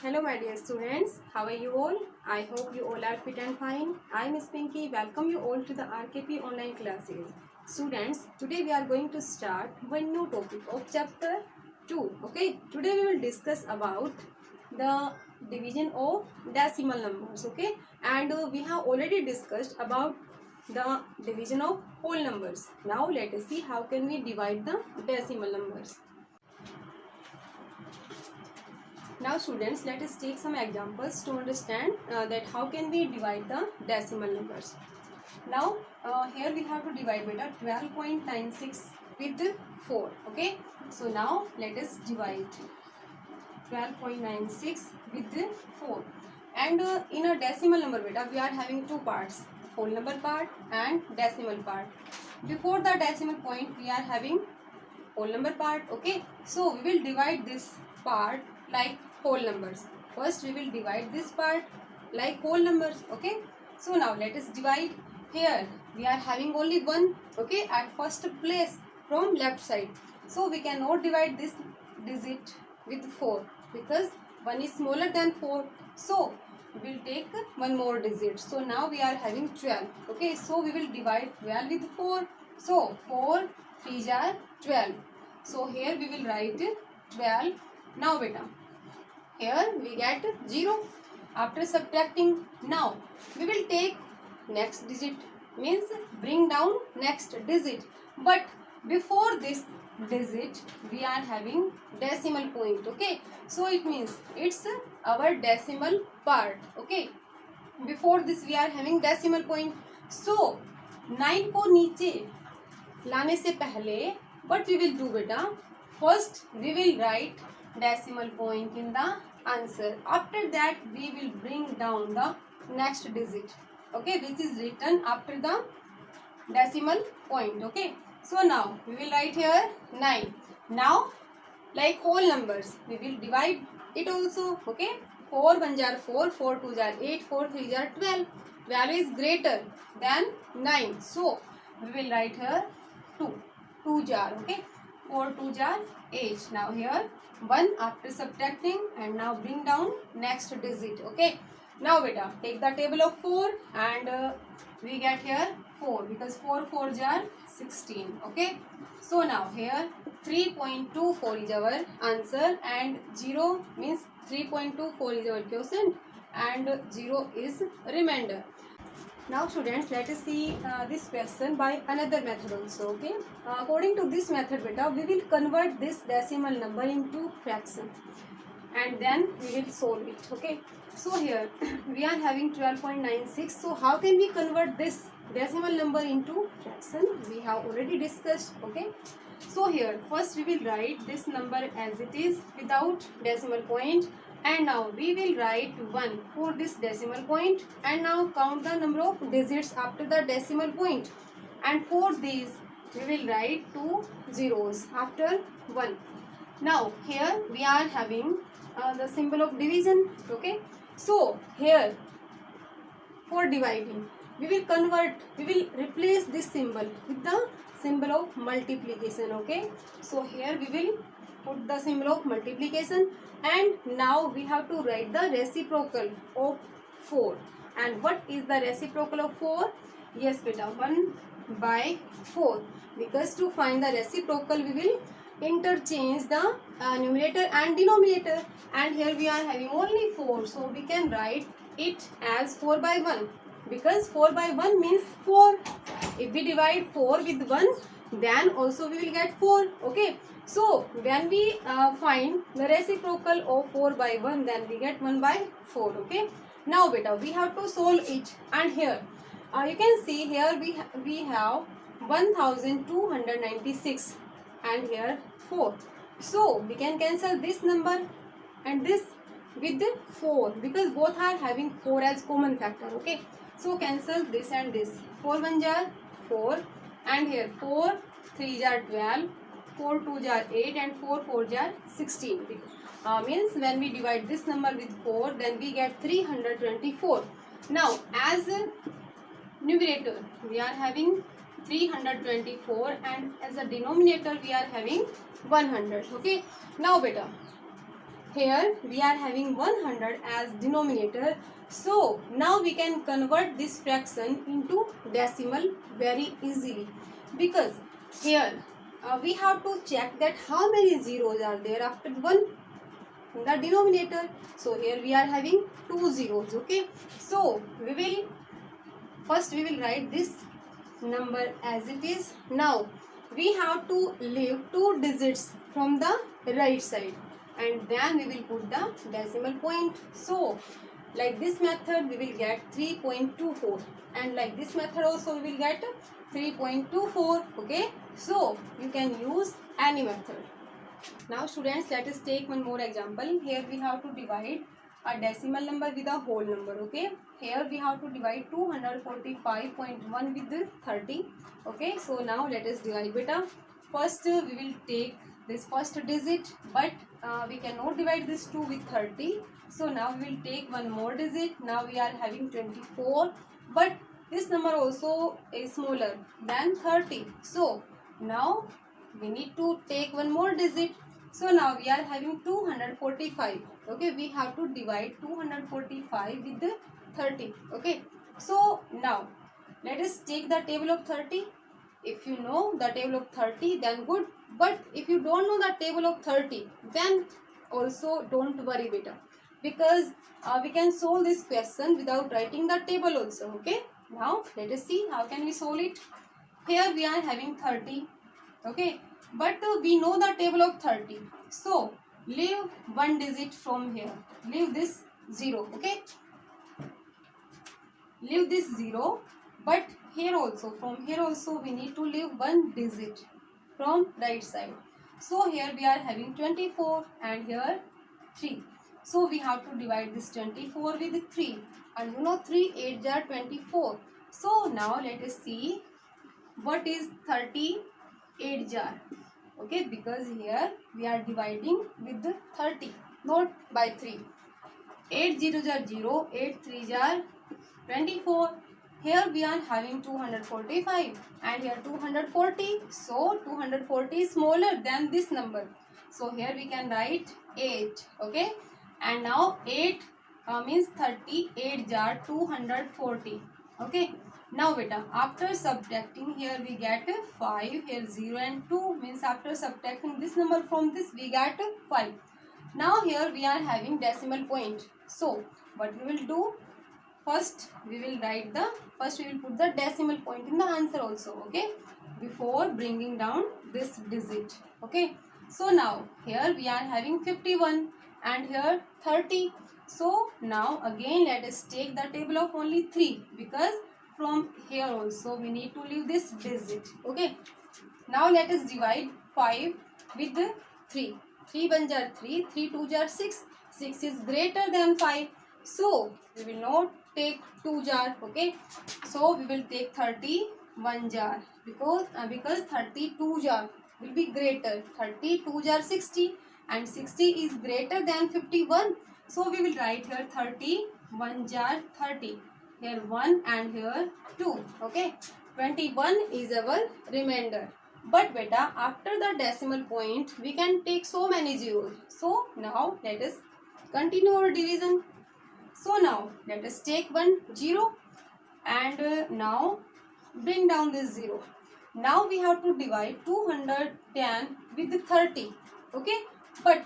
Hello my dear students, how are you all? I hope you all are fit and fine. I am Miss Pinky, welcome you all to the RKP online classes. Students, today we are going to start one new topic of chapter 2. Okay, today we will discuss about the division of decimal numbers. Okay, and we have already discussed about the division of whole numbers. Now let us see how can we divide the decimal numbers. Now students, let us take some examples to understand that how can we divide the decimal numbers. Now here we have to divide beta 12.96 with 4. Okay. So now let us divide 12.96 with 4. And in a decimal number beta we are having two parts, whole number part and decimal part. Before the decimal point we are having whole number part. Okay, so we will divide this part like whole numbers. First we will divide this part like whole numbers. Okay, so now let us divide. Here we are having only one, okay, at first place from left side, so we cannot divide this digit with 4 because 1 is smaller than 4, so we will take one more digit. So now we are having 12. Okay, so we will divide 12 with 4. So 4 3s are 12. So here we will write 12. Now beta, here we get 0 after subtracting. Now we will take next digit, means bring down next digit, but before this digit we are having decimal point. Okay, so it means it's our decimal part. Okay, before this we are having decimal point. So 9 को नीचे लाने से पहले what we will do beta, first we will write decimal point in the answer. After that we will bring down the next digit, okay, which is written after the decimal point. Okay, so now we will write here 9. Now like whole numbers we will divide it also. Okay, 4 1 jar 4, 4 2 jar 8, 4 3 jar 12. 12 is greater than 9, so we will write here 2 jar. Okay, 4 2 jar 8. Now here 1 after subtracting, and now bring down next digit. Okay, now beta take the table of 4 and we get here 4 because 4 4 jar 16. Okay, so now here 3.24 is our answer and 0 means 3.24 is our quotient and 0 is remainder. Now students, let us see this question by another method also. Okay, according to this method beta, we will convert this decimal number into fraction and then we will solve it. Okay, so here we are having 12.96. so how can we convert this decimal number into fraction? We have already discussed. Okay, so here first we will write this number as it is without decimal point, and now we will write 1 for this decimal point, and now count the number of digits after the decimal point, and for these we will write 2 zeros after 1. Now here we are having the symbol of division. Okay, so here for dividing we will replace this symbol with the symbol of multiplication. Okay, so here we will put the symbol of multiplication, and now we have to write the reciprocal of 4. And what is the reciprocal of 4? Yes beta, 1 by 4, because to find the reciprocal we will interchange the numerator and denominator, and here we are having only 4, so we can write it as 4 by 1 because 4 by 1 means 4. If we divide 4 with 1, then also we will get 4. Okay, so when we find the reciprocal of 4 by 1, then we get 1 by 4. Okay, now beta we have to solve it, and here you can see here we have 1296 and here 4, so we can cancel this number and this with the 4 because both are having 4 as common factor. Okay, so cancel this and this. 4 1 jar 4, and here 4 3 jar 12, 4 2 jar 8, and 4 4 jar 16. Means when we divide this number with 4, then we get 324. Now as a numerator we are having 324, and as a denominator we are having 100. Okay, now beta here we are having 100 as denominator. So now we can convert this fraction into decimal very easily, because here we have to check that how many zeros are there after 1 in the denominator. So here we are having 2 zeros. Okay, so we will write this number as it is. Now we have to leave 2 digits from the right side, and then we will put the decimal point. So like this method we will get 3.24, and like this method also we will get 3.24. Okay, so you can use any method. Now students, let us take one more example. Here we have to divide a decimal number with a whole number. Okay, here we have to divide 245.1 with the 30. Okay, so now let us divide beta. First we will take this first digit, but we cannot divide this 2 with 30. So now we will take one more digit. Now we are having 24, but this number also is smaller than 30. So now we need to take one more digit. So now we are having 245. Okay, we have to divide 245 with the 30. Okay, so now let us take the table of 30. If you know the table of 30, then good, but if you don't know the table of 30, then also don't worry beta, because we can solve this question without writing the table also. Okay, now let us see how can we solve it. Here we are having 30. Okay, but we know the table of 30, so leave one digit from here, leave this 0. Okay, leave this 0, but here also, from here also we need to leave one digit from right side. So here we are having 24 and here 3. So we have to divide this 24 with 3, and you know 3 8 are 24. So now let us see what is 38 jar. Okay, because here we are dividing with the 30, not by 3. 8 zeros are 0, 8 threes are 24. Here we are having 245 and here 240. So 240 is smaller than this number. So here we can write 8. Okay, and now 8 means 38 jar 240. Okay, now beta, after subtracting, here we get 5, here 0 and 2, means after subtracting this number from this we get 5. Now here we are having decimal point. So what we will do, first we will put the decimal point in the answer also. Okay, before bringing down this digit. Okay, so now here we are having 51 and here 30. So now again let us take the table of only 3, because from here also we need to leave this digit. Okay, now let us divide 5 with the 3. 3 1 jar 3, 3 2 jar 6. 6 is greater than 5. So we will not take 2 jar. Okay, so we will take 31 jar, because 32 jar will be greater. 32 jar 60 and 60 is greater than 51. So we will write here 31 jar 30. Here 1 and here 2. Okay, 21 is our remainder. But beta, after the decimal point we can take so many zeros. So now let us continue our division. So now let us take one 0 and now bring down this 0. Now we have to divide 210 with 30. Okay, but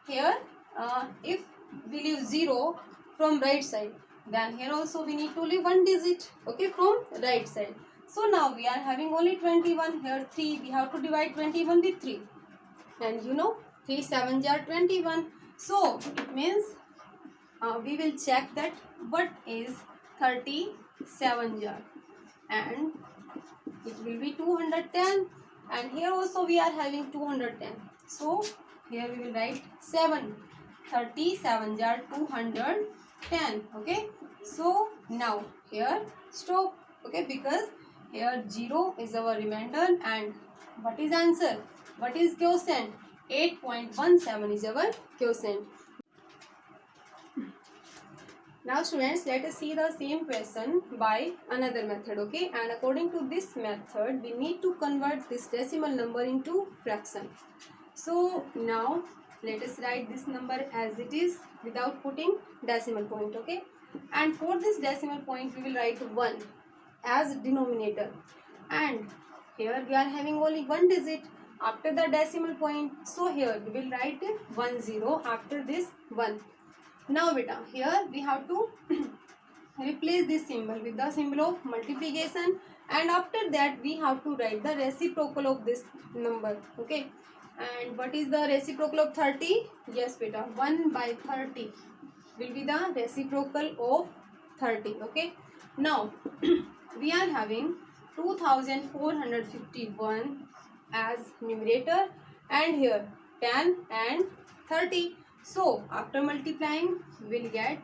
here if we leave 0 from right side, then here also we need to leave one digit. Okay, from right side. So now we are having only 21. Here 3, we have to divide 21 with 3, and you know 3 7 are 21. So it means we will check that what is 37 jar, and it will be 210, and here also we are having 210. So here we will write 7. 37 jar 210. Okay, so now here stop. Okay, because here 0 is our remainder, and what is answer? What is quotient? 8.17 is our quotient. Now students, let us see the same question by another method. Okay, and according to this method we need to convert this decimal number into fraction. So now let us write this number as it is without putting decimal point. Okay, and for this decimal point we will write 1 as denominator, and here we are having only one digit after the decimal point, so here we will write 10 after this 1. Now beta, here we have to replace this symbol with the symbol of multiplication, and after that we have to write the reciprocal of this number. Okay, and what is the reciprocal of 30? Yes beta, 1 by 30 will be the reciprocal of 30. Okay, now we are having 2451 as numerator, and here 10 and 30, so after multiplying we will get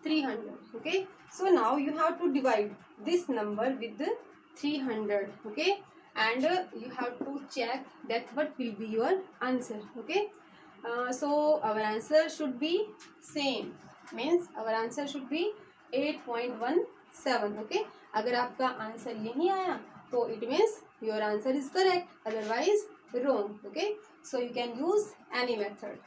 300. Okay, so now you have to divide this number with the 300. Okay, and you have to check that what will be your answer. Okay, so our answer should be same, means our answer should be 8.17. Okay, अगर आपका answer यही आया तो it means your answer is correct, otherwise wrong. Okay, so you can use any method.